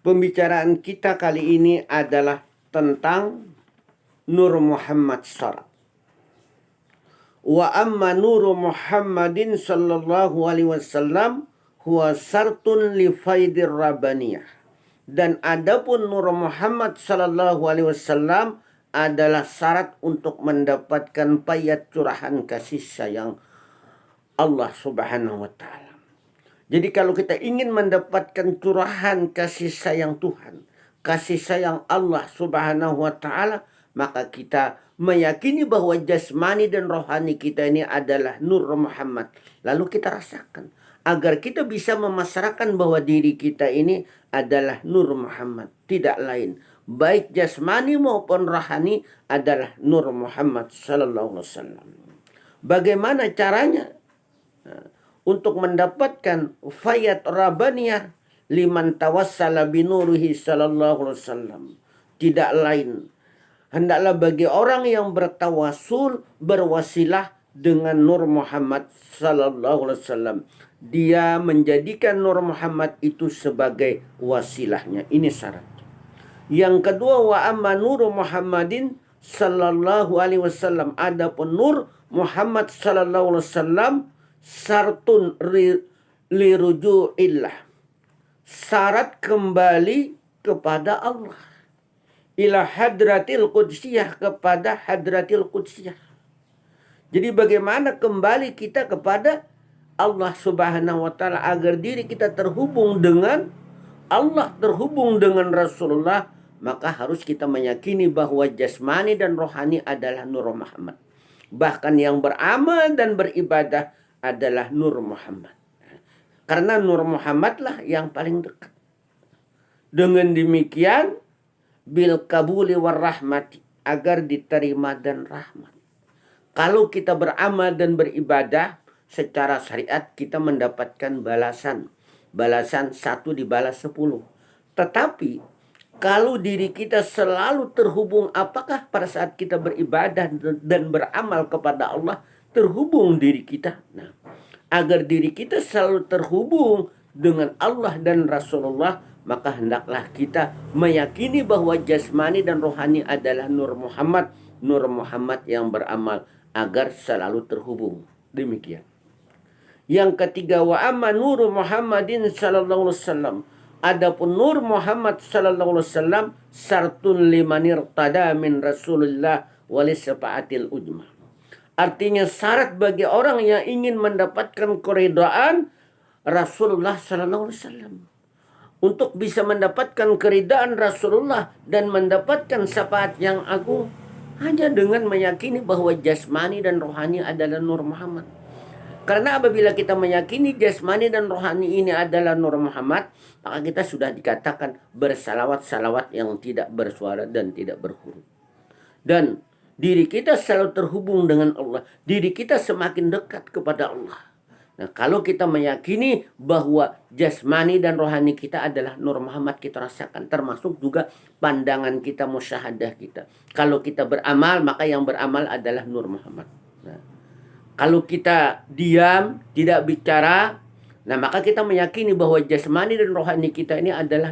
Pembicaraan kita kali ini adalah tentang Nur Muhammad SAW. Wa amma nuru Muhammadin sallallahu alaihi wasallam huwa sartun li faidir rabbaniyah. Dan adapun Nur Muhammad sallallahu alaihi wasallam adalah syarat untuk mendapatkan payat curahan kasih sayang Allah Subhanahu wa taala. Jadi kalau kita ingin mendapatkan curahan kasih sayang Tuhan, kasih sayang Allah Subhanahu wa taala, maka kita meyakini bahwa jasmani dan rohani kita ini adalah Nur Muhammad. Lalu kita rasakan agar kita bisa memasrahkan bahwa diri kita ini adalah Nur Muhammad, tidak lain. Baik jasmani maupun rohani adalah Nur Muhammad sallallahu alaihi wasallam. Bagaimana caranya? Untuk mendapatkan fayat rabbaniyah liman tawassala binurihi sallallahu alaihi wasallam. Tidak lain, hendaklah bagi orang yang bertawasul berwasilah dengan Nur Muhammad sallallahu alaihi wasallam. Dia menjadikan Nur Muhammad itu sebagai wasilahnya. Ini syarat. Yang kedua, wa amma nuru Muhammadin sallallahu alaihi wasallam. Adapun Nur Muhammad sallallahu alaihi wasallam sartun liruju'illah, syarat kembali kepada Allah, ila hadratil qudsiyah, kepada hadratil qudsiyah. Jadi bagaimana kembali kita kepada Allah Subhanahu wa taala agar diri kita terhubung dengan Allah, terhubung dengan Rasulullah, maka harus kita meyakini bahwa jasmani dan rohani adalah Nur Muhammad. Bahkan yang beramal dan beribadah adalah Nur Muhammad. Karena Nur Muhammad lah yang paling dekat. Dengan demikian, bil kabuli war rahmati, agar diterima dan rahmat. Kalau kita beramal dan beribadah secara syariat, kita mendapatkan balasan. Balasan 1 dibalas 10. Tetapi kalau diri kita selalu terhubung, apakah pada saat kita beribadah dan beramal kepada Allah, terhubung diri kita. Nah, agar diri kita selalu terhubung dengan Allah dan Rasulullah, maka hendaklah kita meyakini bahwa jasmani dan rohani adalah Nur Muhammad. Nur Muhammad yang beramal agar selalu terhubung. Demikian. Yang ketiga, wa amma nuru Muhammadin sallallahu alaihi wasallam. Adapun Nur Muhammad sallallahu alaihi wasallam sartun limanir tada min Rasulullah walisafaatil ujmah. Artinya syarat bagi orang yang ingin mendapatkan keridaan Rasulullah sallallahu alaihi wasallam. Untuk bisa mendapatkan keridaan Rasulullah dan mendapatkan syafaat yang agung, hanya dengan meyakini bahwa jasmani dan rohani adalah Nur Muhammad. Karena apabila kita meyakini jasmani dan rohani ini adalah Nur Muhammad, maka kita sudah dikatakan bersalawat-salawat yang tidak bersuara dan tidak berhuruf. Dan diri kita selalu terhubung dengan Allah. Diri kita semakin dekat kepada Allah. Nah, kalau kita meyakini bahwa jasmani dan rohani kita adalah Nur Muhammad, kita rasakan. Termasuk juga pandangan kita, musyahadah kita. Kalau kita beramal, maka yang beramal adalah Nur Muhammad. Nah, kalau kita diam, tidak bicara, nah maka kita meyakini bahwa jasmani dan rohani kita ini adalah